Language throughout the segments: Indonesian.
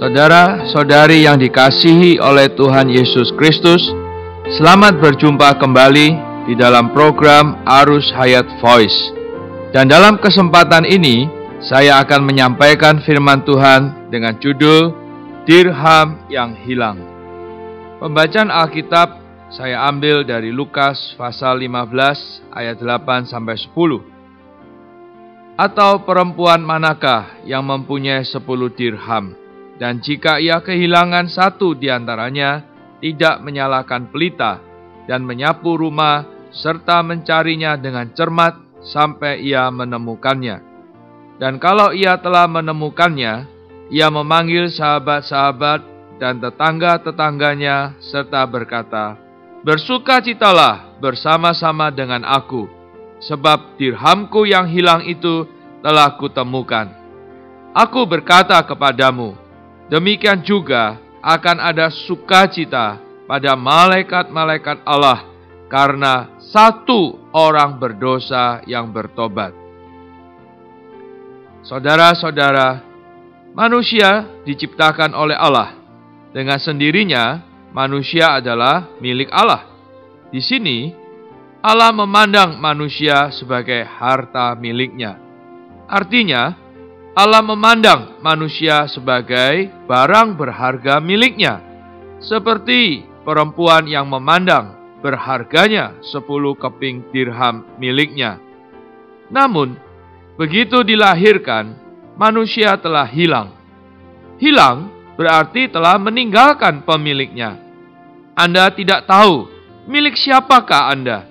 Saudara-saudari yang dikasihi oleh Tuhan Yesus Kristus, selamat berjumpa kembali di dalam program Arus Hayat Voice. Dan dalam kesempatan ini, saya akan menyampaikan firman Tuhan dengan judul Dirham yang Hilang. Pembacaan Alkitab saya ambil dari Lukas pasal 15 ayat 8-10. Atau perempuan manakah yang mempunyai 10 dirham, dan jika ia kehilangan satu di antaranya, tidak menyalakan pelita dan menyapu rumah serta mencarinya dengan cermat sampai ia menemukannya. Dan kalau ia telah menemukannya, ia memanggil sahabat-sahabat dan tetangga-tetangganya serta berkata, "Bersukacitalah bersama-sama dengan aku, sebab dirhamku yang hilang itu telah kutemukan. Aku berkata kepadamu, demikian juga akan ada sukacita pada malaikat-malaikat Allah karena satu orang berdosa yang bertobat." Saudara-saudara, manusia diciptakan oleh Allah. Dengan sendirinya, manusia adalah milik Allah. Di sini, Allah memandang manusia sebagai harta miliknya. Artinya, Allah memandang manusia sebagai barang berharga miliknya, seperti perempuan yang memandang berharganya 10 keping dirham miliknya. Namun, begitu dilahirkan, manusia telah hilang. Hilang berarti telah meninggalkan pemiliknya. Anda tidak tahu milik siapakah Anda.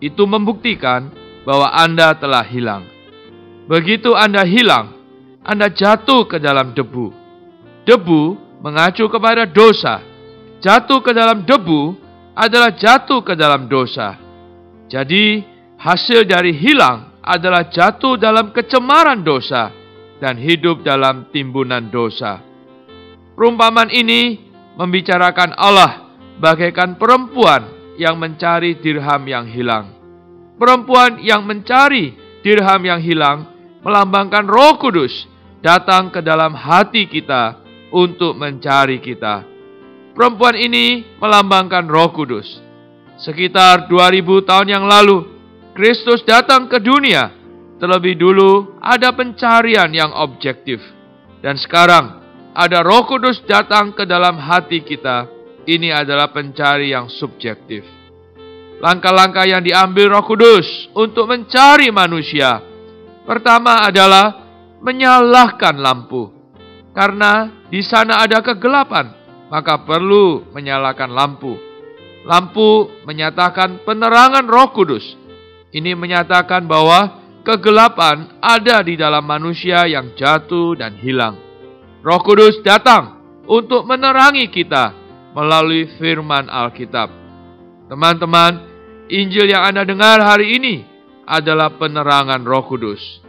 Itu membuktikan bahwa Anda telah hilang. Begitu Anda hilang, Anda jatuh ke dalam debu. Debu mengacu kepada dosa. Jatuh ke dalam debu adalah jatuh ke dalam dosa. Jadi, hasil dari hilang adalah jatuh dalam kecemaran dosa dan hidup dalam timbunan dosa. Perumpamaan ini membicarakan Allah bagaikan perempuan yang mencari dirham yang hilang. Perempuan yang mencari dirham yang hilang melambangkan Roh Kudus datang ke dalam hati kita untuk mencari kita. Perempuan ini melambangkan Roh Kudus. Sekitar 2000 tahun yang lalu, Kristus datang ke dunia. Terlebih dulu ada pencarian yang objektif. Dan sekarang ada Roh Kudus datang ke dalam hati kita. Ini adalah pencari yang subjektif. Langkah-langkah yang diambil Roh Kudus untuk mencari manusia. Pertama adalah menyalakan lampu. Karena di sana ada kegelapan, maka perlu menyalakan lampu. Lampu menyatakan penerangan Roh Kudus. Ini menyatakan bahwa kegelapan ada di dalam manusia yang jatuh dan hilang. Roh Kudus datang untuk menerangi kita melalui firman Alkitab. Teman-teman, Injil yang Anda dengar hari ini adalah penerangan Roh Kudus.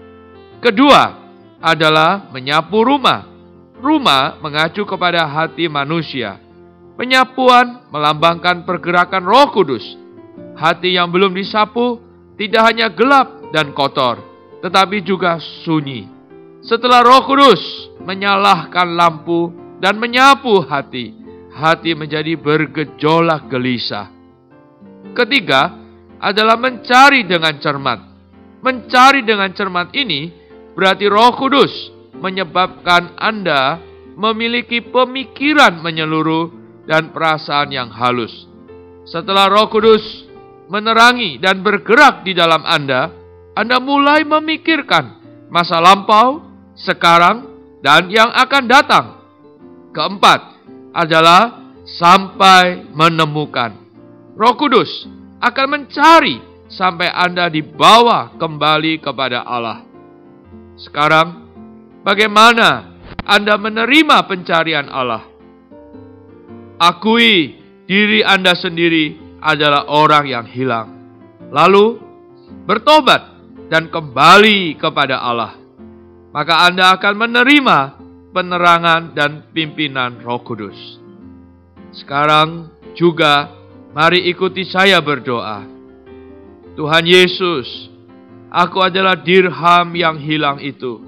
Kedua adalah menyapu rumah. Rumah mengacu kepada hati manusia. Penyapuan melambangkan pergerakan Roh Kudus. Hati yang belum disapu tidak hanya gelap dan kotor, tetapi juga sunyi. Setelah Roh Kudus menyalakan lampu dan menyapu hati, hati menjadi bergejolak gelisah. Ketiga adalah mencari dengan cermat. Mencari dengan cermat ini berarti Roh Kudus menyebabkan Anda memiliki pemikiran menyeluruh dan perasaan yang halus. Setelah Roh Kudus menerangi dan bergerak di dalam Anda mulai memikirkan masa lampau, sekarang, dan yang akan datang. Keempat adalah sampai menemukan. Roh Kudus akan mencari sampai Anda dibawa kembali kepada Allah. Sekarang, bagaimana Anda menerima pencarian Allah? Akui diri Anda sendiri adalah orang yang hilang. Lalu, bertobat dan kembali kepada Allah. Maka Anda akan menerima penerangan dan pimpinan Roh Kudus. Sekarang juga, mari ikuti saya berdoa. Tuhan Yesus, aku adalah dirham yang hilang itu.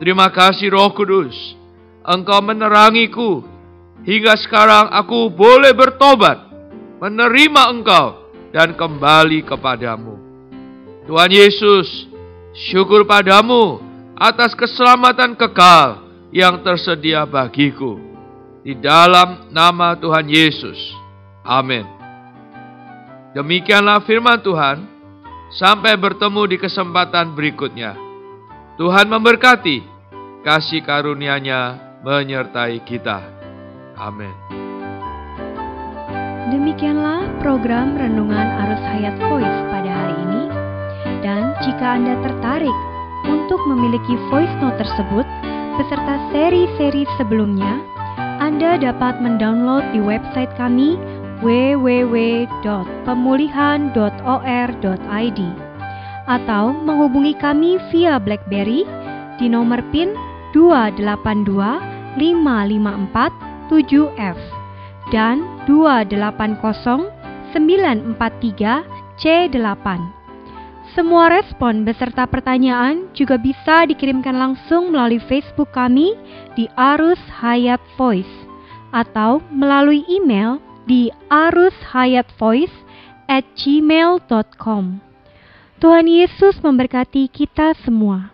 Terima kasih Roh Kudus. Engkau menerangiku. Hingga sekarang aku boleh bertobat, menerima Engkau, dan kembali kepadamu. Tuhan Yesus, syukur padamu atas keselamatan kekal yang tersedia bagiku. Di dalam nama Tuhan Yesus. Amin. Demikianlah firman Tuhan. Sampai bertemu di kesempatan berikutnya. Tuhan memberkati. Kasih karunia-Nya menyertai kita. Amin. Demikianlah program Renungan Arus Hayat Voice pada hari ini. Dan jika Anda tertarik untuk memiliki voice note tersebut beserta seri-seri sebelumnya, Anda dapat mendownload di website kami www.pemulihan.or.id atau menghubungi kami via BlackBerry di nomor PIN 282554-7F dan 280943C8. Semua respon beserta pertanyaan juga bisa dikirimkan langsung melalui Facebook kami di Arus Hayat Voice atau melalui email di arushayatvoice@gmail.com. Tuhan Yesus memberkati kita semua.